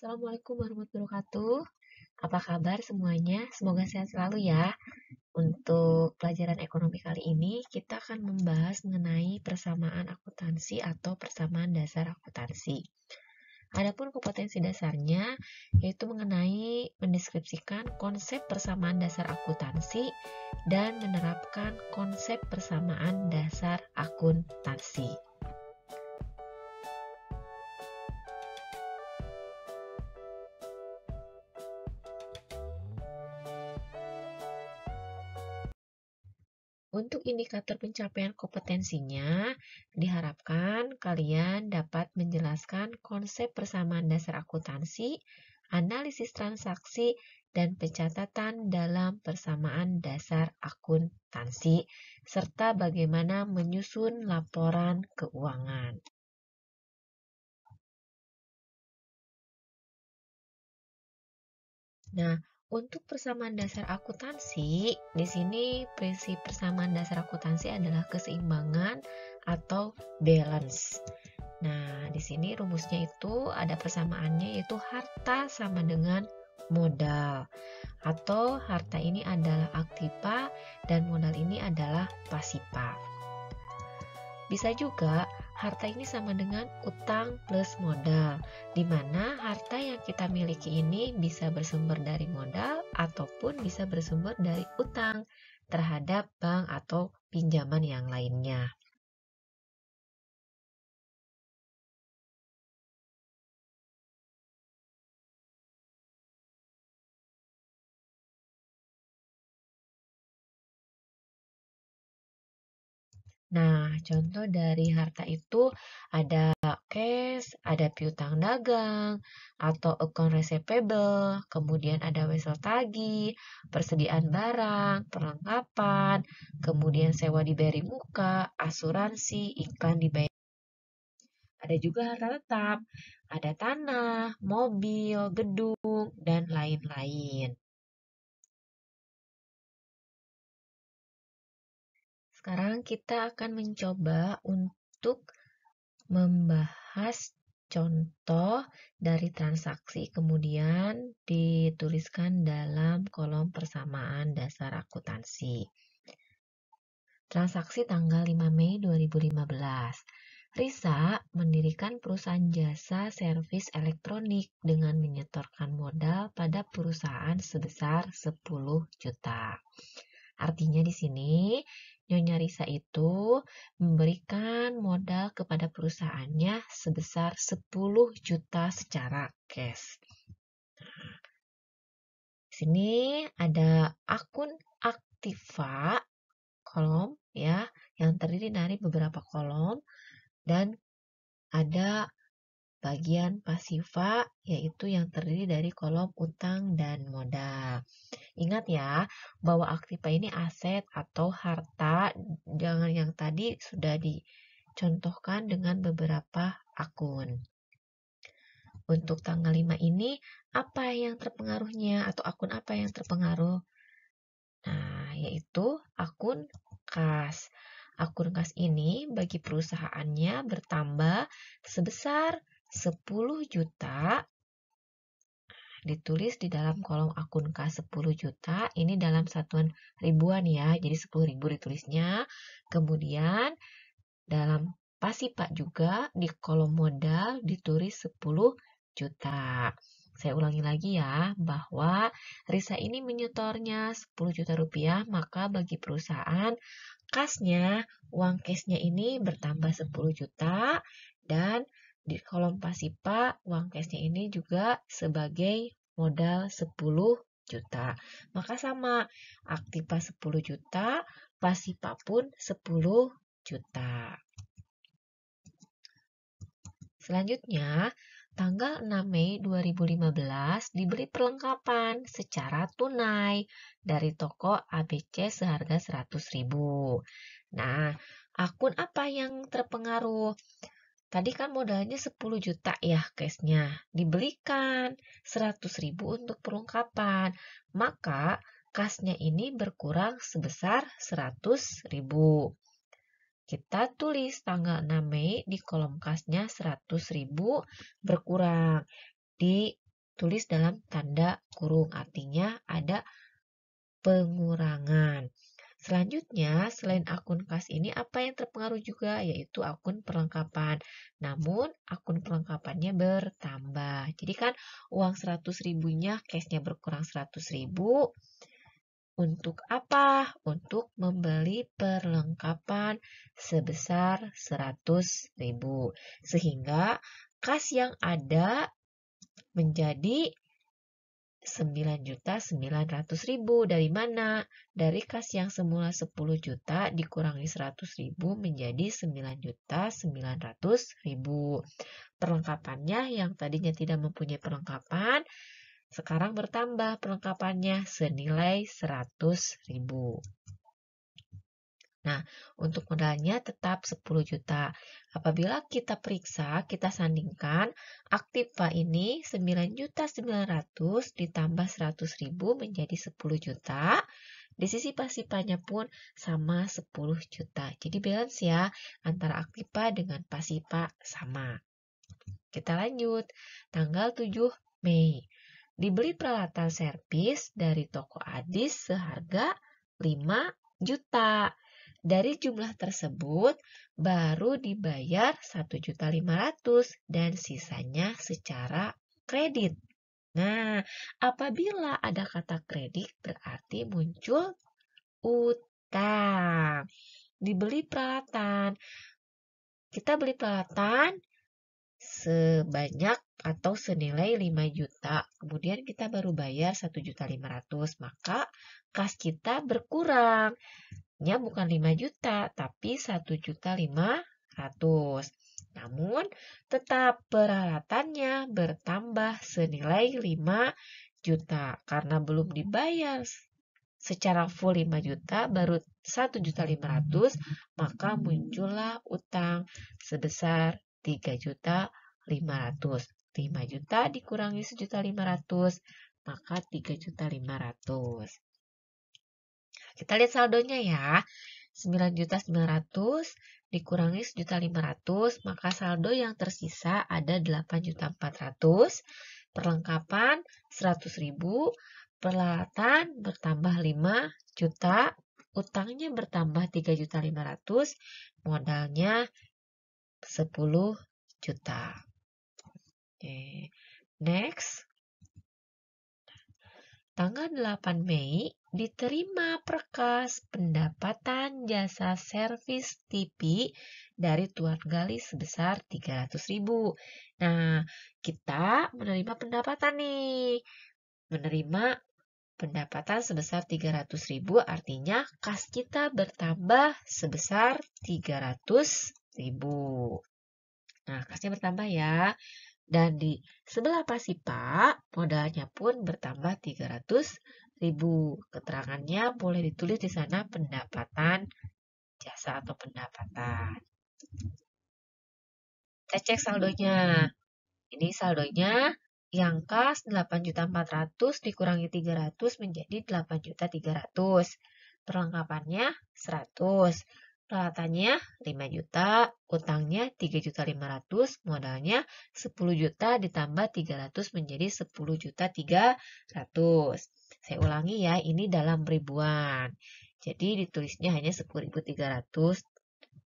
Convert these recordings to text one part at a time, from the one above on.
Assalamualaikum warahmatullahi wabarakatuh. Apa kabar semuanya? Semoga sehat selalu ya. Untuk pelajaran ekonomi kali ini, kita akan membahas mengenai persamaan akuntansi atau persamaan dasar akuntansi. Adapun kompetensi dasarnya, yaitu mengenai mendeskripsikan konsep persamaan dasar akuntansi dan menerapkan konsep persamaan dasar akuntansi. Untuk indikator pencapaian kompetensinya, diharapkan kalian dapat menjelaskan konsep persamaan dasar akuntansi, analisis transaksi, dan pencatatan dalam persamaan dasar akuntansi, serta bagaimana menyusun laporan keuangan. Nah, untuk persamaan dasar akuntansi, di sini prinsip persamaan dasar akuntansi adalah keseimbangan atau balance. Nah, di sini rumusnya itu ada persamaannya yaitu harta sama dengan modal. Atau harta ini adalah aktiva dan modal ini adalah pasiva. Bisa juga harta ini sama dengan utang plus modal, di mana harta yang kita miliki ini bisa bersumber dari modal ataupun bisa bersumber dari utang terhadap bank atau pinjaman yang lainnya. Nah, contoh dari harta itu ada cash, ada piutang dagang, atau account receivable, kemudian ada wesel tagih, persediaan barang, perlengkapan, kemudian sewa diberi muka, asuransi, iklan dibayar. Ada juga harta tetap, ada tanah, mobil, gedung, dan lain-lain. Sekarang kita akan mencoba untuk membahas contoh dari transaksi, kemudian dituliskan dalam kolom persamaan dasar akuntansi. Transaksi tanggal 5 Mei 2015. Risa mendirikan perusahaan jasa servis elektronik dengan menyetorkan modal pada perusahaan sebesar 10 juta. Artinya di sini Nyonya Risa itu memberikan modal kepada perusahaannya sebesar 10 juta secara cash. Di sini ada akun aktiva kolom ya yang terdiri dari beberapa kolom dan ada bagian pasiva yaitu yang terdiri dari kolom utang dan modal. Ingat ya, bahwa aktiva ini aset atau harta, jangan yang tadi sudah dicontohkan dengan beberapa akun. Untuk tanggal 5 ini, apa yang terpengaruhnya atau akun apa yang terpengaruh? Nah, yaitu akun kas. Akun kas ini bagi perusahaannya bertambah sebesar 10 juta. Ditulis di dalam kolom akun kas 10 juta, ini dalam satuan ribuan ya, jadi 10.000 ditulisnya. Kemudian dalam pasiva juga di kolom modal ditulis 10 juta. Saya ulangi lagi ya, bahwa Risa ini menyetornya 10 juta rupiah, maka bagi perusahaan kasnya, uang cashnya ini bertambah 10 juta dan di kolom pasiva, uang cashnya ini juga sebagai modal 10 juta. Maka sama, aktiva 10 juta, pasiva pun 10 juta. Selanjutnya, tanggal 6 Mei 2015 diberi perlengkapan secara tunai dari toko ABC seharga 100.000. Nah, akun apa yang terpengaruh? Tadi kan modalnya 10 juta ya cashnya. Dibelikan 100.000 untuk perlengkapan. Maka kasnya ini berkurang sebesar 100.000. Kita tulis tanggal 6 Mei di kolom kasnya 100.000 berkurang. Di tulis dalam tanda kurung, artinya ada pengurangan. Selanjutnya, selain akun kas ini, apa yang terpengaruh juga? Yaitu akun perlengkapan. Namun, akun perlengkapannya bertambah. Jadi kan, uang 100 ribunya, cashnya berkurang 100 ribu. Untuk apa? Untuk membeli perlengkapan sebesar 100 ribu. Sehingga, kas yang ada menjadi 9.900.000. Dari mana? Dari kas yang semula 10 juta dikurangi 100 ribu menjadi 9.900.000. Perlengkapannya yang tadinya tidak mempunyai perlengkapan, sekarang bertambah perlengkapannya senilai 100 ribu. Nah, untuk modalnya tetap 10 juta. Apabila kita periksa, kita sandingkan, Aktiva ini 9.900.000 ditambah 100 ribu menjadi 10 juta. Di sisi pasipanya pun sama 10 juta. Jadi balance ya, antara Aktiva dengan pasipa sama. Kita lanjut, tanggal 7 Mei. Dibeli peralatan servis dari toko Adis seharga 5 juta. Dari jumlah tersebut, baru dibayar 1.500.000 dan sisanya secara kredit. Nah, apabila ada kata kredit, berarti muncul utang. Dibeli peralatan. Kita beli peralatan sebanyak atau senilai 5 juta. Kemudian kita baru bayar 1.500.000, maka kas kita berkurang. Nya bukan 5 juta, tapi 1.500.000. Namun, tetap peralatannya bertambah senilai 5 juta. Karena belum dibayar secara full 5 juta, baru 1.500.000, maka muncullah utang sebesar 3.500.000. 5 juta dikurangi 1.500.000, maka 3.500.000. Kita lihat saldonya ya. 9.900.000 dikurangi 1.500.000, maka saldo yang tersisa ada 8.400.000. Perlengkapan 100.000, peralatan bertambah 5 juta, utangnya bertambah 3.500.000, modalnya 10 juta. Oke, next. Tanggal 8 Mei diterima berkas pendapatan jasa servis TV dari Tuan Gali sebesar 300.000. Nah, kita menerima pendapatan nih. Menerima pendapatan sebesar 300.000, artinya kas kita bertambah sebesar 300.000. Nah, kasnya bertambah ya. Dan di sebelah pasipa, modalnya pun bertambah 300.000. Keterangannya boleh ditulis di sana pendapatan jasa atau pendapatan. Kita cek saldonya. Ini saldonya yang kas 8.400.000 dikurangi 300 menjadi 8.300.000. Perlengkapannya 100. Peralatannya 5 juta, utangnya 3.500.000, modalnya 10 juta ditambah 300 menjadi 10.300.000. Saya ulangi ya, ini dalam ribuan. Jadi ditulisnya hanya 10.300,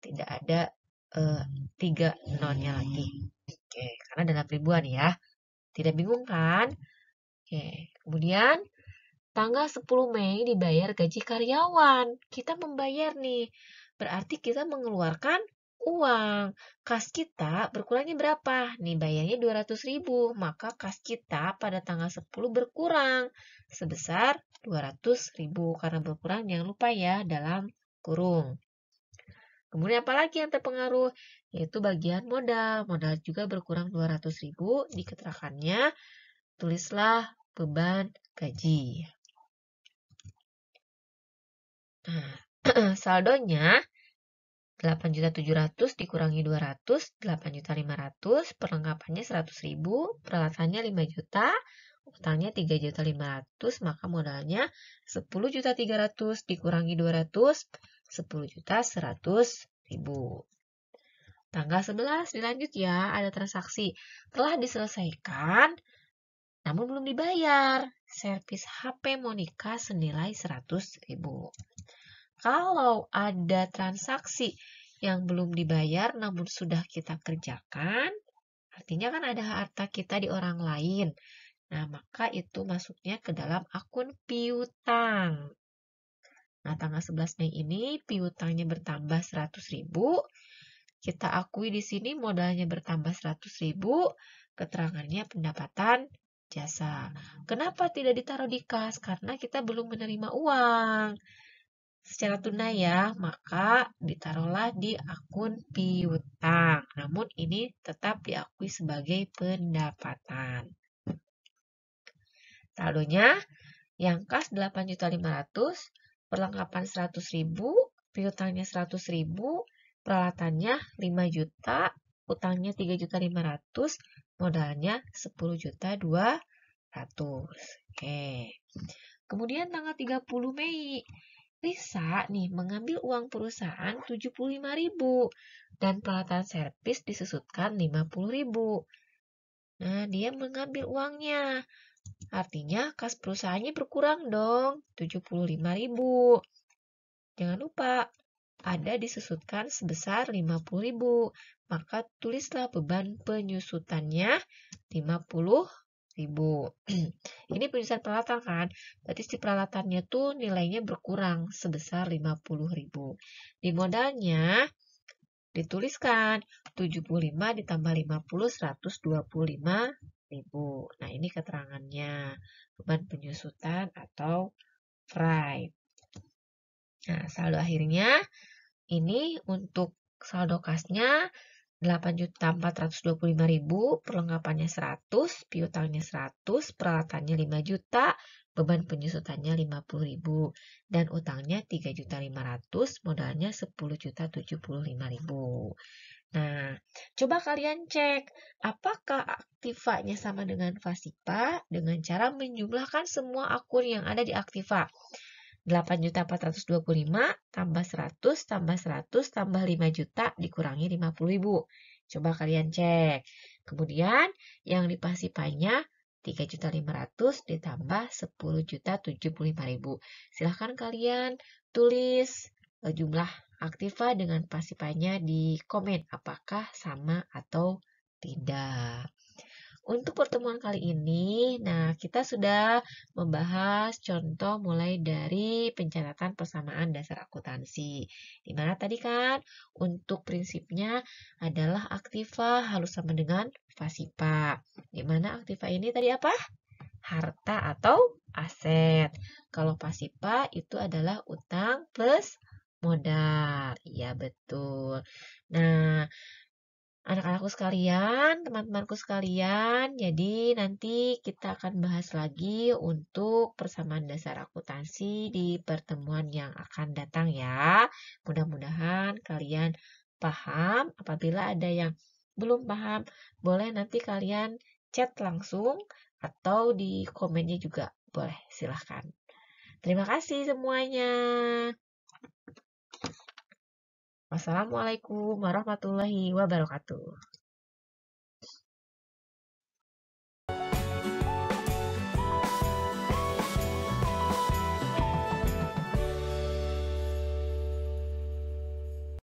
tidak ada 3 nolnya lagi. Oke, karena dalam ribuan ya. Tidak bingung kan? Oke, kemudian tanggal 10 Mei dibayar gaji karyawan. Kita membayar nih. Berarti kita mengeluarkan uang. Kas kita berkurangnya berapa? Nih bayarnya 200.000. Maka kas kita pada tanggal 10 berkurang sebesar 200.000. Karena berkurang jangan lupa ya dalam kurung. Kemudian apalagi yang terpengaruh? Yaitu bagian modal. Modal juga berkurang 200.000. Di keterangannya tulislah beban gaji. Nah, saldonya 8.700.000 dikurangi 200, 8.500.000, perlengkapannya 100.000, peralatannya 5 juta, utangnya 3.500.000, maka modalnya 10.300.000 dikurangi 200, 10.100.000. Tanggal 11 dilanjut ya, ada transaksi. Telah diselesaikan namun belum dibayar. Servis HP Monica senilai 100.000. Kalau ada transaksi yang belum dibayar namun sudah kita kerjakan, artinya kan ada harta kita di orang lain. Nah, maka itu masuknya ke dalam akun piutang. Nah, tanggal 11 Mei ini piutangnya bertambah 100.000. Kita akui di sini modalnya bertambah 100.000, keterangannya pendapatan jasa. Kenapa tidak ditaruh di kas? Karena kita belum menerima uang secara tunai ya, maka ditaruhlah di akun piutang. Namun ini tetap diakui sebagai pendapatan. Saldonya yang kas 8.500.000, perlengkapan 100.000, piutangnya 100.000, peralatannya 5 juta, utangnya 3.500.000, modalnya 10.200.000. Oke. Kemudian tanggal 30 Mei, Risa nih mengambil uang perusahaan 75.000 dan peralatan servis disusutkan 50.000. Nah, dia mengambil uangnya. Artinya kas perusahaannya berkurang dong, 75.000. Jangan lupa, ada disusutkan sebesar 50.000. Maka tulislah beban penyusutannya 50.000. Ini penyusutan peralatan kan? Berarti si peralatannya tuh nilainya berkurang sebesar 50.000. Di modalnya dituliskan 75 ditambah 50, 125.000. Nah, ini keterangannya. Beban penyusutan atau freight. Nah, saldo akhirnya ini untuk saldo kasnya 8.425.000, perlengkapannya 100, piutangnya 100, peralatannya 5 juta, beban penyusutannya 50.000, dan utangnya 3.500.000, modalnya 10.075.000. Nah, coba kalian cek apakah Aktiva-nya sama dengan Fasipa dengan cara menjumlahkan semua akun yang ada di Aktiva. 8.425 tambah 100 tambah 100 tambah 5 juta dikurangi 50.000. Coba kalian cek. Kemudian yang di Pasipanya 3.500 ditambah 10.075.000. Silahkan kalian tulis jumlah Aktiva dengan Pasipanya di komen apakah sama atau tidak. Untuk pertemuan kali ini, kita sudah membahas contoh mulai dari pencatatan persamaan dasar akuntansi. Dimana tadi kan untuk prinsipnya adalah Aktiva harus sama dengan Fasipa. Dimana Aktiva ini tadi apa? Harta atau aset. Kalau Fasipa itu adalah utang plus modal. Iya, betul. Nah, anak-anakku sekalian, teman-temanku sekalian, jadi nanti kita akan bahas lagi untuk persamaan dasar akuntansi di pertemuan yang akan datang ya. Mudah-mudahan kalian paham. Apabila ada yang belum paham, boleh nanti kalian chat langsung atau di komennya juga boleh, silahkan. Terima kasih semuanya. Wassalamualaikum warahmatullahi wabarakatuh.